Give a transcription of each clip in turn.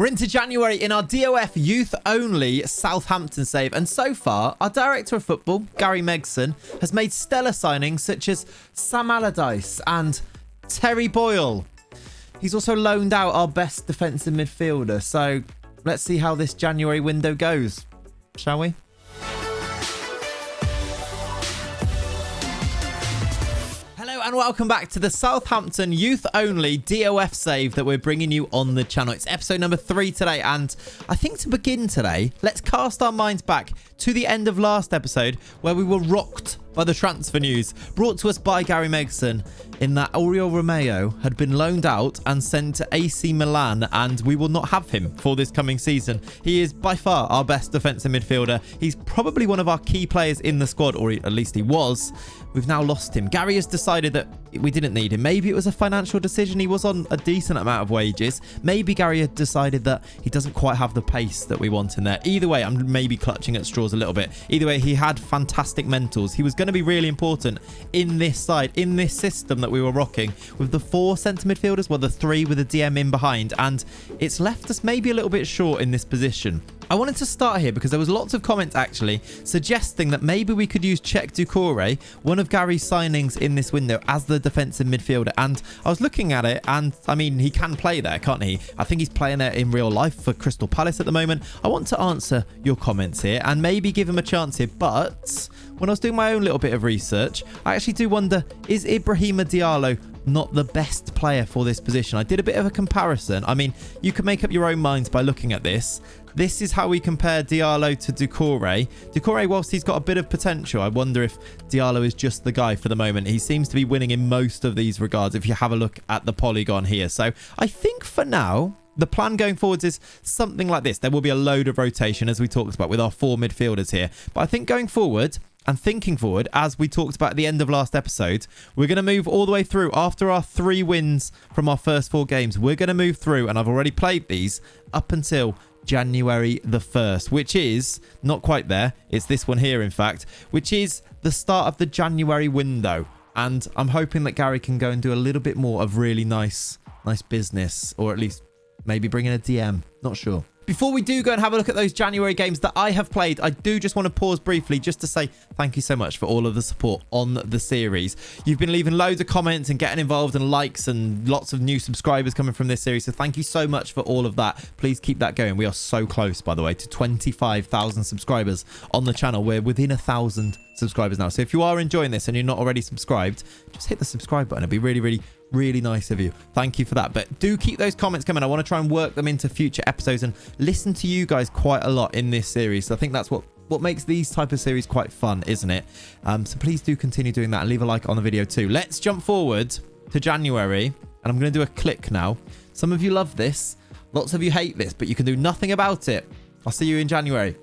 We're into January in our DOF youth-only Southampton save, and so far, our director of football, Gary Megson, has made stellar signings such as Sam Allardyce and Terry Boyle. He's also loaned out our best defensive midfielder, so let's see how this January window goes, shall we? And welcome back to the Southampton youth-only DOF save that we're bringing you on the channel. It's episode number 3 today, and I think to begin today, let's cast our minds back to the end of last episode where we were rocked by the transfer news brought to us by Gary Megson in that Oriol Romeo had been loaned out and sent to AC Milan, and we will not have him for this coming season. He is by far our best defensive midfielder. He's probably one of our key players in the squad, or at least he was. We've now lost him. Gary has decided that we didn't need him. Maybe it was a financial decision. He was on a decent amount of wages. Maybe Gary had decided that he doesn't quite have the pace that we want in there. Either way, I'm maybe clutching at straws a little bit. Either way, he had fantastic mentals. He was going to be really important in this side, in this system that we were rocking with the 4 centre midfielders, well, the 3 with a DM in behind, and it's left us maybe a little bit short in this position. I wanted to start here because there was lots of comments actually suggesting that maybe we could use Czech Doucouré, one of Gary's signings in this window, as the defensive midfielder. And I was looking at it, and I mean, he can play there, can't he? I think he's playing there in real life for Crystal Palace at the moment. I want to answer your comments here and maybe give him a chance here, but when I was doing my own little bit of research, I actually do wonder, is Ibrahima Diallo not the best player for this position? I did a bit of a comparison. I mean, you can make up your own minds by looking at this. This is how we compare Diallo to Doucouré. Doucouré, whilst he's got a bit of potential, I wonder if Diallo is just the guy for the moment. He seems to be winning in most of these regards if you have a look at the polygon here. So I think for now, the plan going forwards is something like this. There will be a load of rotation, as we talked about, with our 4 midfielders here. But I think going forward, and thinking forward, as we talked about at the end of last episode, we're going to move all the way through after our 3 wins from our first 4 games. We're going to move through, and I've already played these up until January the 1st, which is not quite there. It's this one here, in fact, which is the start of the January window. And I'm hoping that Gary can go and do a little bit more of really nice business, or at least maybe bring in a DM. Not sure. Before we do go and have a look at those January games that I have played, I do just want to pause briefly just to say thank you so much for all of the support on the series. You've been leaving loads of comments and getting involved and likes and lots of new subscribers coming from this series. So thank you so much for all of that. Please keep that going. We are so close, by the way, to 25,000 subscribers on the channel. We're within 1,000 subscribers now. So if you are enjoying this and you're not already subscribed, just hit the subscribe button. It'd be really nice of you. Thank you for that. But do keep those comments coming. I want to try and work them into future episodes and listen to you guys quite a lot in this series. So I think that's what makes these type of series quite fun, isn't it? So please do continue doing that and leave a like on the video too. Let's jump forward to January, and I'm going to do a click now. Some of you love this, lots of you hate this, but you can do nothing about it. I'll see you in January.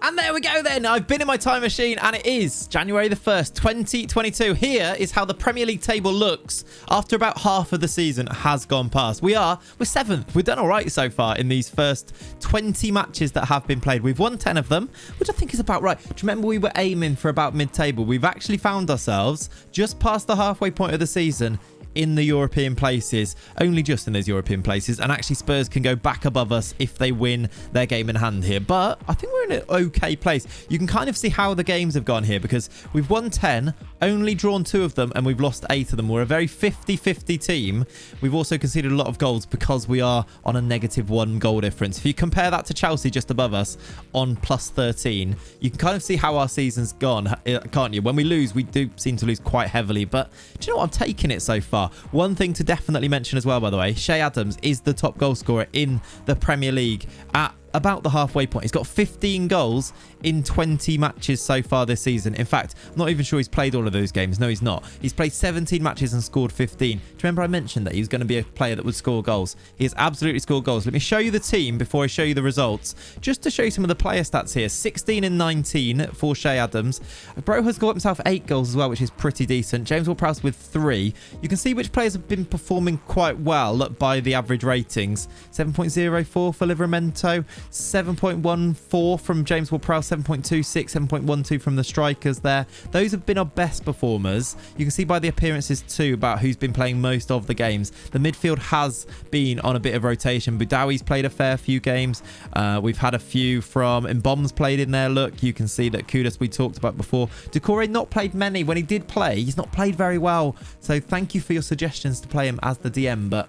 And there we go then. I've been in my time machine, and it is January the 1st, 2022. Here is how the Premier League table looks after about half of the season has gone past. We're 7th. We've done all right so far in these first 20 matches that have been played. We've won 10 of them, which I think is about right. Do you remember we were aiming for about mid-table? We've actually found ourselves just past the halfway point of the season in the European places, only just in those European places, and actually Spurs can go back above us if they win their game in hand here. But I think we're in an okay place. You can kind of see how the games have gone here because we've won 10, only drawn 2 of them, and we've lost 8 of them. We're a very 50-50 team. We've also conceded a lot of goals because we are on a -1 goal difference. If you compare that to Chelsea just above us on +13, you can kind of see how our season's gone, can't you? When we lose, we do seem to lose quite heavily, but do you know what? I'm taking it so far. One thing to definitely mention as well, by the way, Che Adams is the top goal scorer in the Premier League at about the halfway point. He's got 15 goals in 20 matches so far this season. In fact, I'm not even sure he's played all of those games. No, he's not. He's played 17 matches and scored 15. Do you remember I mentioned that he was going to be a player that would score goals? He has absolutely scored goals. Let me show you the team before I show you the results, just to show you some of the player stats here. 16 and 19 for Che Adams. Bro has got himself 8 goals as well, which is pretty decent. James Ward-Prowse with 3. You can see which players have been performing quite well by the average ratings. 7.04 for Livramento. 7.14 from James Ward-Prowse, 7.26, 7.12 from the strikers there. Those have been our best performers. You can see by the appearances too about who's been playing most of the games. The midfield has been on a bit of rotation. Boudawi's played a fair few games. We've had a few from Mbom's played in there. Look, you can see that Kudus we talked about before. Doucouré not played many. When he did play, he's not played very well. So thank you for your suggestions to play him as the DM, but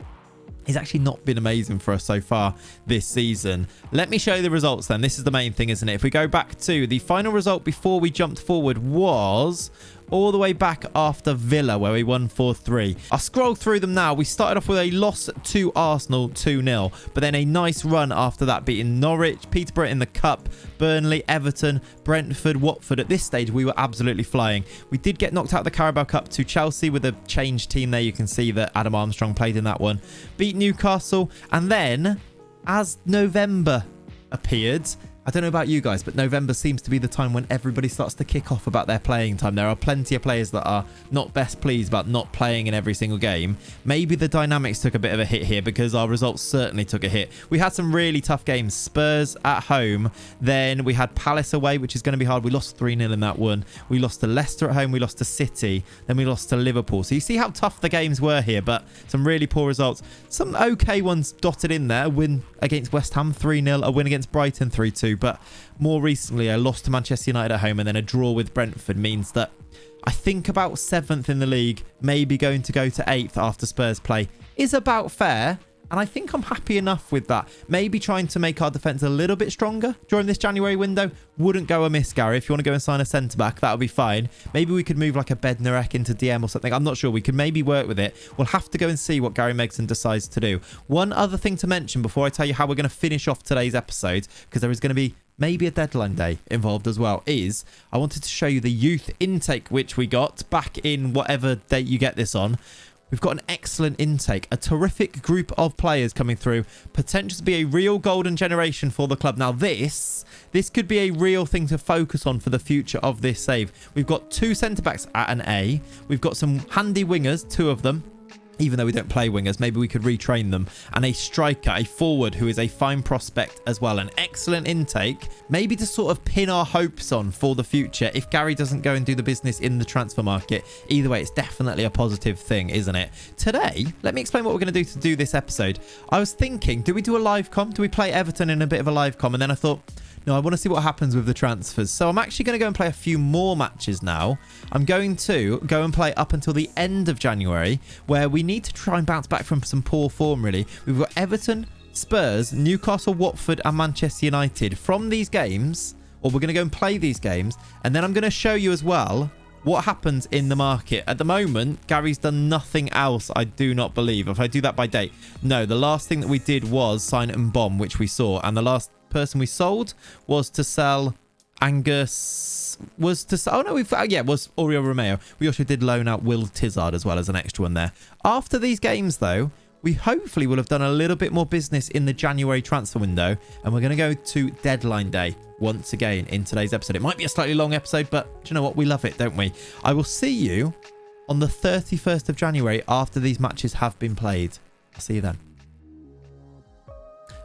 he's actually not been amazing for us so far this season. Let me show you the results then. This is the main thing, isn't it? If we go back to the final result before we jumped forward was all the way back after Villa, where we won 4-3. I'll scroll through them now. We started off with a loss to Arsenal 2-0, but then a nice run after that, beating Norwich, Peterborough in the Cup, Burnley, Everton, Brentford, Watford. At this stage, we were absolutely flying. We did get knocked out of the Carabao Cup to Chelsea with a changed team there. You can see that Adam Armstrong played in that one. Beat Newcastle, and then as November appeared, I don't know about you guys, but November seems to be the time when everybody starts to kick off about their playing time. There are plenty of players that are not best pleased about not playing in every single game. Maybe the dynamics took a bit of a hit here because our results certainly took a hit. We had some really tough games. Spurs at home. Then we had Palace away, which is going to be hard. We lost 3-0 in that one. We lost to Leicester at home. We lost to City. Then we lost to Liverpool. So you see how tough the games were here, but some really poor results. Some okay ones dotted in there. A win against West Ham 3-0. A win against Brighton 3-2. But more recently, a loss to Manchester United at home and then a draw with Brentford means that I think about 7th in the league, maybe going to go to 8th after Spurs play, is about fair. And I think I'm happy enough with that. Maybe trying to make our defence a little bit stronger during this January window wouldn't go amiss, Gary. If you want to go and sign a centre-back, that would be fine. Maybe we could move like a Bednarek into DM or something. I'm not sure. We could maybe work with it. We'll have to go and see what Gary Megson decides to do. One other thing to mention before I tell you how we're going to finish off today's episode, because there is going to be maybe a deadline day involved as well, is I wanted to show you the youth intake which we got back in whatever date you get this on. We've got an excellent intake, a terrific group of players coming through, potential to be a real golden generation for the club. Now this could be a real thing to focus on for the future of this save. We've got 2 centre-backs at an A. We've got some handy wingers, 2 of them. Even though we don't play wingers, maybe we could retrain them. And a striker, a forward who is a fine prospect as well. An excellent intake, maybe to sort of pin our hopes on for the future if Gary doesn't go and do the business in the transfer market. Either way, it's definitely a positive thing, isn't it? Today, let me explain what we're going to do this episode. I was thinking, do we do a live com? Do we play Everton in a bit of a live com? And then I thought, no, I want to see what happens with the transfers. So I'm actually going to go and play a few more matches now. I'm going to go and play up until the end of January, where we need to try and bounce back from some poor form, really. We've got Everton, Spurs, Newcastle, Watford, and Manchester United. From these games, or we're going to go and play these games, and then I'm going to show you as well what happens in the market. At the moment, Gary's done nothing else, I do not believe. If I do that by date. No, the last thing that we did was sign Mbom, which we saw. And the last person we sold was to sell Angus. Was to sell... Oh, no, we've... Yeah, it was Oriol Romeo. We also did loan out Will Tizard as well as an extra one there. After these games, though, we hopefully will have done a little bit more business in the January transfer window. And we're going to go to deadline day once again in today's episode. It might be a slightly long episode, but do you know what? We love it, don't we? I will see you on the 31st of January after these matches have been played. I'll see you then.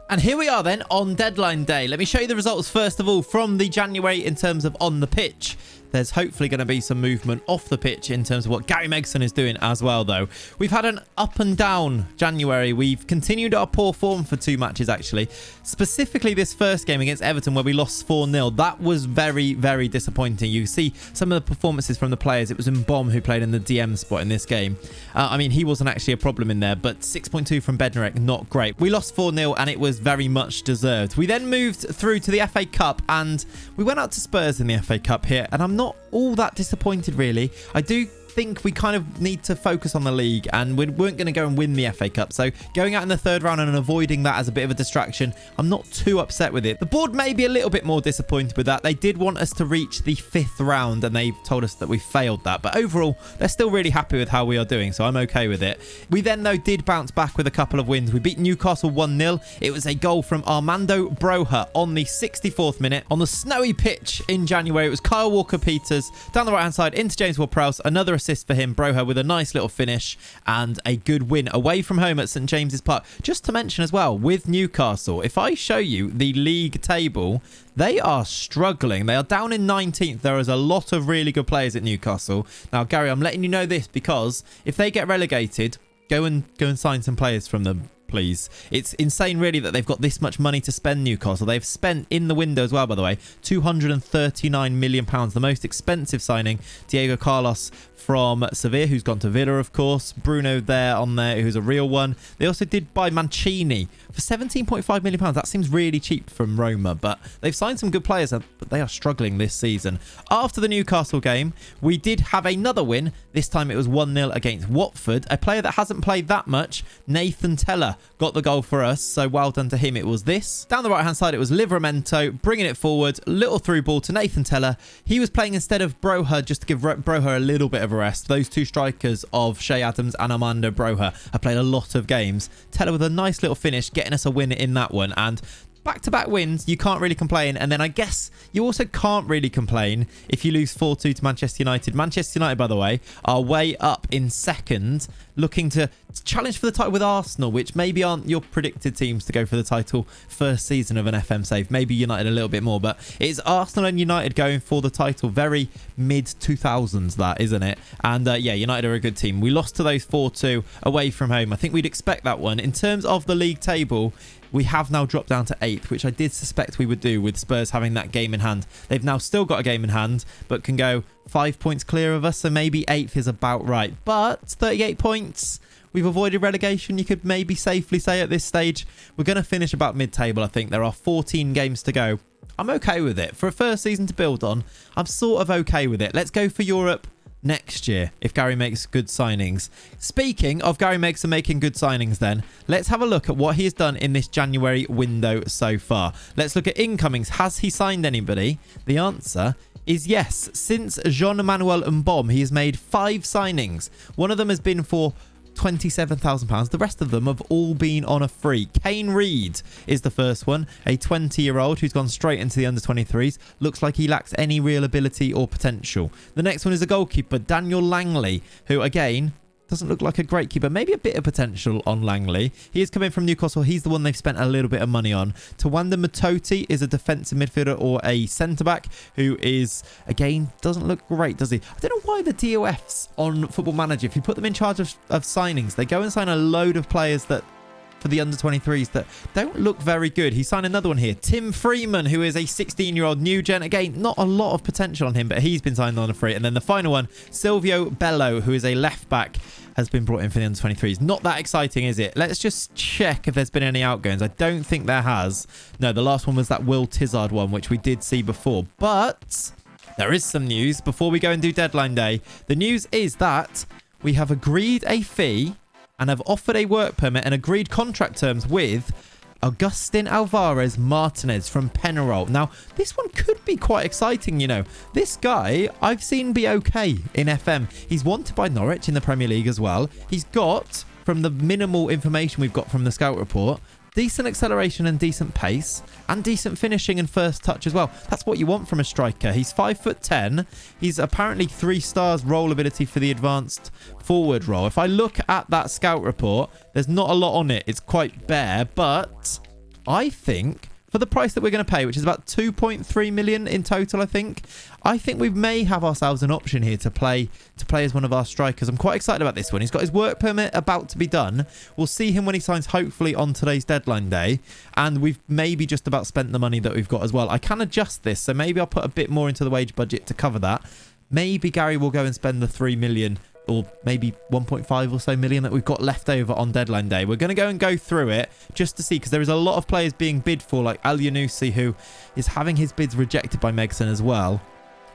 And here we are then on deadline day. Let me show you the results first of all from the January in terms of on the pitch. There's hopefully going to be some movement off the pitch in terms of what Gary Megson is doing as well, though. We've had an up and down January. We've continued our poor form for 2 matches, actually. Specifically this first game against Everton where we lost 4-0. That was very, very disappointing. You see some of the performances from the players. It was Mbom who played in the DM spot in this game. I mean, he wasn't actually a problem in there, but 6.2 from Bednarek, not great. We lost 4-0 and it was very much deserved. We then moved through to the FA Cup and we went out to Spurs in the FA Cup here, and I'm not all that disappointed, really. I do think we kind of need to focus on the league, and we weren't going to go and win the FA Cup, so going out in the 3rd round and avoiding that as a bit of a distraction, I'm not too upset with it. The board may be a little bit more disappointed with that. They did want us to reach the 5th round and they told us that we failed that, but overall they're still really happy with how we are doing, so I'm okay with it. We then though did bounce back with a couple of wins. We beat Newcastle 1-0. It was a goal from Armando Broja on the 64th minute on the snowy pitch in January. It was Kyle Walker-Peters down the right hand side into James Ward-Prowse, another assist assists for him. Broha with a nice little finish and a good win away from home at St James's Park. Just to mention as well, with Newcastle, if I show you the league table, they are struggling. They are down in 19th. There is a lot of really good players at Newcastle. Now, Gary, I'm letting you know this because if they get relegated, go and sign some players from them, please. It's insane, really, that they've got this much money to spend, Newcastle. They've spent in the window as well, by the way, £239 million. The most expensive signing, Diego Carlos from Sevilla, who's gone to Villa, of course. Bruno there on there, who's a real one. They also did buy Mancini for £17.5 million. That seems really cheap from Roma, but they've signed some good players, but they are struggling this season. After the Newcastle game, we did have another win. This time it was 1-0 against Watford. A player that hasn't played that much, Nathan Teller, got the goal for us, so well done to him. It was this. Down the right-hand side, it was Livramento bringing it forward. Little through ball to Nathan Teller. He was playing instead of Broha, just to give Broha a little bit of a rest. Those two strikers of Shea Adams and Armando Broha have played a lot of games. Teller with a nice little finish, getting us a win in that one. And back-to-back wins, you can't really complain. And then I guess you also can't really complain if you lose 4-2 to Manchester United. Manchester United, by the way, are way up in second, looking to challenge for the title with Arsenal, which maybe aren't your predicted teams to go for the title first season of an FM save. Maybe United a little bit more, but it's Arsenal and United going for the title. Very mid-2000s, that, isn't it? And yeah, United are a good team. We lost to those 4-2 away from home. I think we'd expect that one. In terms of the league table, we have now dropped down to 8th, which I did suspect we would do with Spurs having that game in hand. They've now still got a game in hand, but can go 5 points clear of us, so maybe 8th is about right. But 38 points, we've avoided relegation, you could maybe safely say at this stage. We're going to finish about mid-table, I think. There are 14 games to go. I'm okay with it. For a first season to build on, I'm sort of okay with it. Let's go for Europe next year if Gary makes good signings. Speaking of Gary Megson making good signings, then let's have a look at what he has done in this January window so far. Let's look at incomings. Has he signed anybody? The answer is yes. Since Jean-Emmanuel Mbom, he has made 5 signings. One of them has been for £27,000. The rest of them have all been on a free. Kane Reed is the first one, a 20-year-old who's gone straight into the under-23s. Looks like he lacks any real ability or potential. The next one is a goalkeeper, Daniel Langley, who again doesn't look like a great keeper. Maybe a bit of potential on Langley. He is coming from Newcastle. He's the one they've spent a little bit of money on. Tawanda Matoti is a defensive midfielder or a centre-back who is, again, doesn't look great, does he? I don't know why the DOFs on Football Manager, if you put them in charge of signings, they go and sign a load of players that for the under-23s that don't look very good. He signed another one here, Tim Freeman, who is a 16-year-old new gen. Again, not a lot of potential on him, but he's been signed on a free. And then the final one, Silvio Bello, who is a left-back, has been brought in for the under-23s. Not that exciting, is it? Let's just check if there's been any outgoings. I don't think there has. No, the last one was that Will Tizard one, which we did see before. But there is some news before we go and do deadline day. The news is that we have agreed a fee and have offered a work permit and agreed contract terms with Agustin Alvarez Martinez from Penarol. Now, this one could be quite exciting, you know. This guy, I've seen be okay in FM. He's wanted by Norwich in the Premier League as well. He's got, from the minimal information we've got from the scout report, decent acceleration and decent pace and decent finishing and first touch as well. That's what you want from a striker. He's 5'10". He's apparently 3 stars role ability for the advanced forward role. If I look at that scout report, there's not a lot on it. It's quite bare, but I think for the price that we're going to pay, which is about 2.3 million in total, I think we may have ourselves an option here to play as one of our strikers. I'm quite excited about this one. He's got his work permit about to be done. We'll see him when he signs, hopefully on today's deadline day. And we've maybe just about spent the money that we've got as well. I can adjust this, so maybe I'll put a bit more into the wage budget to cover that. Maybe Gary will go and spend the 3 million or maybe 1.5 or so million that we've got left over on deadline day. We're going to go through it just to see, because there is a lot of players being bid for, like Al Yunusi, who is having his bids rejected by Megson as well.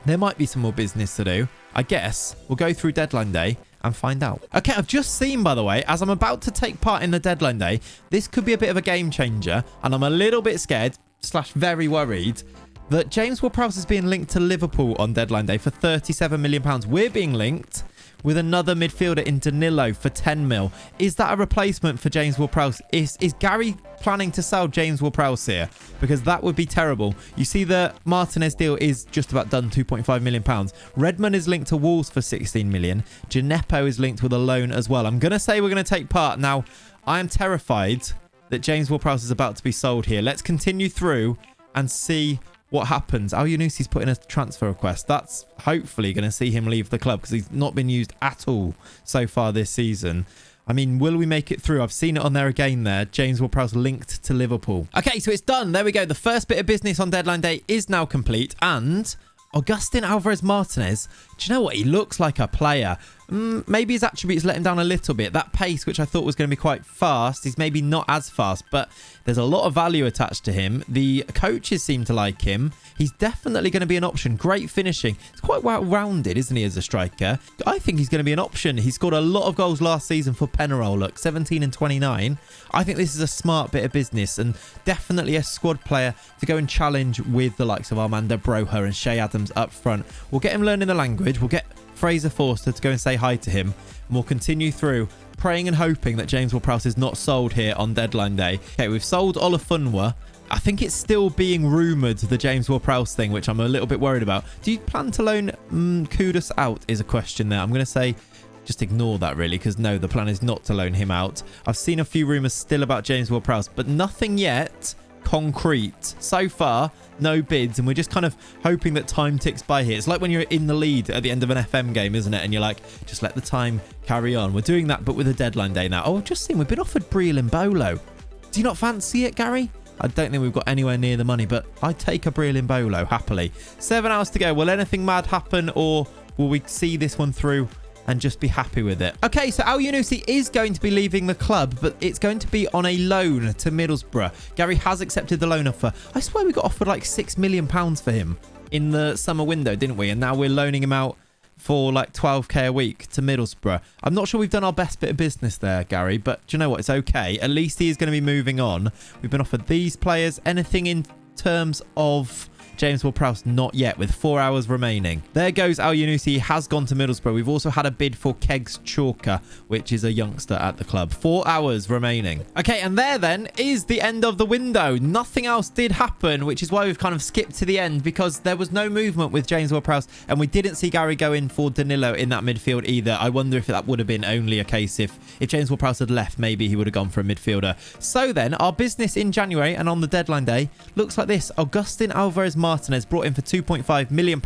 There might be some more business to do. I guess we'll go through deadline day and find out. Okay, I've just seen, by the way, as I'm about to take part in the deadline day, this could be a bit of a game changer, and I'm a little bit scared / very worried that James Ward-Prowse is being linked to Liverpool on deadline day for £37 million. We're being linked with another midfielder in Danilo for 10 mil. Is that a replacement for James Ward-Prowse? Is Gary planning to sell James Ward-Prowse here? Because that would be terrible. You see the Martinez deal is just about done, £2.5 million. Redmond is linked to Wolves for 16 million. Gineppo is linked with a loan as well. I'm going to say we're going to take part. Now, I am terrified that James Ward-Prowse is about to be sold here. Let's continue through and see what happens. Al Yunusi's put in a transfer request. That's hopefully going to see him leave the club because he's not been used at all so far this season. I mean, will we make it through? I've seen it on there again there. James Ward-Prowse linked to Liverpool. Okay, so it's done. There we go. The first bit of business on deadline day is now complete. And Augustin Alvarez Martinez, do you know what? He looks like a player. Maybe his attributes let him down a little bit. That pace, which I thought was going to be quite fast, is maybe not as fast, but there's a lot of value attached to him. The coaches seem to like him. He's definitely going to be an option. Great finishing. He's quite well-rounded, isn't he, as a striker? I think he's going to be an option. He scored a lot of goals last season for Penarol. Look, 17 and 29. I think this is a smart bit of business and definitely a squad player to go and challenge with the likes of Armando Broja and Shea Adams up front. We'll get him learning the language. We'll get Fraser Forster to go and say hi to him. And we'll continue through praying and hoping that James Ward-Prowse is not sold here on deadline day. Okay, we've sold Olafunwa. I think it's still being rumoured, the James Ward-Prowse thing, which I'm a little bit worried about. Do you plan to loan Kudus out is a question there. I'm going to say just ignore that really, because no, the plan is not to loan him out. I've seen a few rumours still about James Ward-Prowse, but nothing yet concrete. So far, no bids, and we're just kind of hoping that time ticks by here. It's like when you're in the lead at the end of an FM game, isn't it? And you're like, just let the time carry on. We're doing that, but with a deadline day now. Oh, I've just seen we've been offered Briel and Bolo. Do you not fancy it, Gary? I don't think we've got anywhere near the money, but I'd take a Briel in Bolo happily. 7 hours to go. Will anything mad happen, or will we see this one through and just be happy with it? Okay, so Al Yunusi is going to be leaving the club, but it's going to be on a loan to Middlesbrough. Gary has accepted the loan offer. I swear we got offered like £6 million for him in the summer window, didn't we? And now we're loaning him out for like 12k a week to Middlesbrough. I'm not sure we've done our best bit of business there, Gary, but do you know what? It's okay. At least he is going to be moving on. We've been offered these players. Anything in terms of James Ward-Prowse, not yet, with 4 hours remaining. There goes Al Yunusi. He has gone to Middlesbrough. We've also had a bid for Kegs Chalker, which is a youngster at the club. 4 hours remaining. Okay, and there then is the end of the window. Nothing else did happen, which is why we've kind of skipped to the end, because there was no movement with James Ward-Prowse, and we didn't see Gary go in for Danilo in that midfield either. I wonder if that would have been only a case if James Ward-Prowse had left, maybe he would have gone for a midfielder. So then, our business in January and on the deadline day looks like this. Augustin Alvarez Martinez brought in for £2.5 million,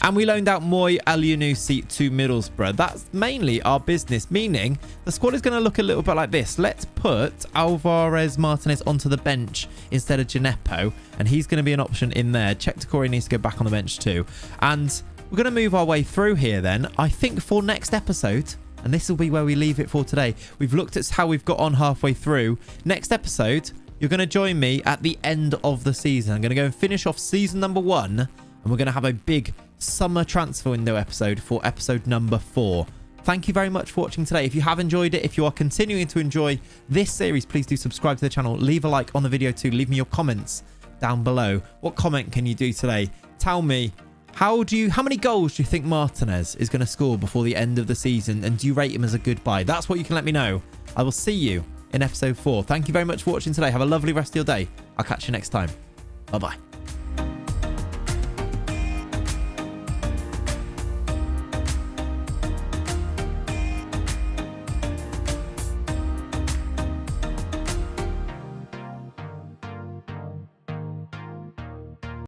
and we loaned out Moy Al Yunusi to Middlesbrough. That's mainly our business, meaning the squad is going to look a little bit like this. Let's put Alvarez Martinez onto the bench instead of Gineppo, and he's going to be an option in there. Check Decore needs to go back on the bench too, and we're going to move our way through here then. I think for next episode, and this will be where we leave it for today, we've looked at how we've got on halfway through. Next episode, you're going to join me at the end of the season. I'm going to go and finish off season number 1, and we're going to have a big summer transfer window episode for episode number 4. Thank you very much for watching today. If you have enjoyed it, if you are continuing to enjoy this series, please do subscribe to the channel. Leave a like on the video too. Leave me your comments down below. What comment can you do today? Tell me, how many goals do you think Martinez is going to score before the end of the season, and do you rate him as a good buy? That's what you can let me know. I will see you in episode 4. Thank you very much for watching today. Have a lovely rest of your day. I'll catch you next time. Bye-bye.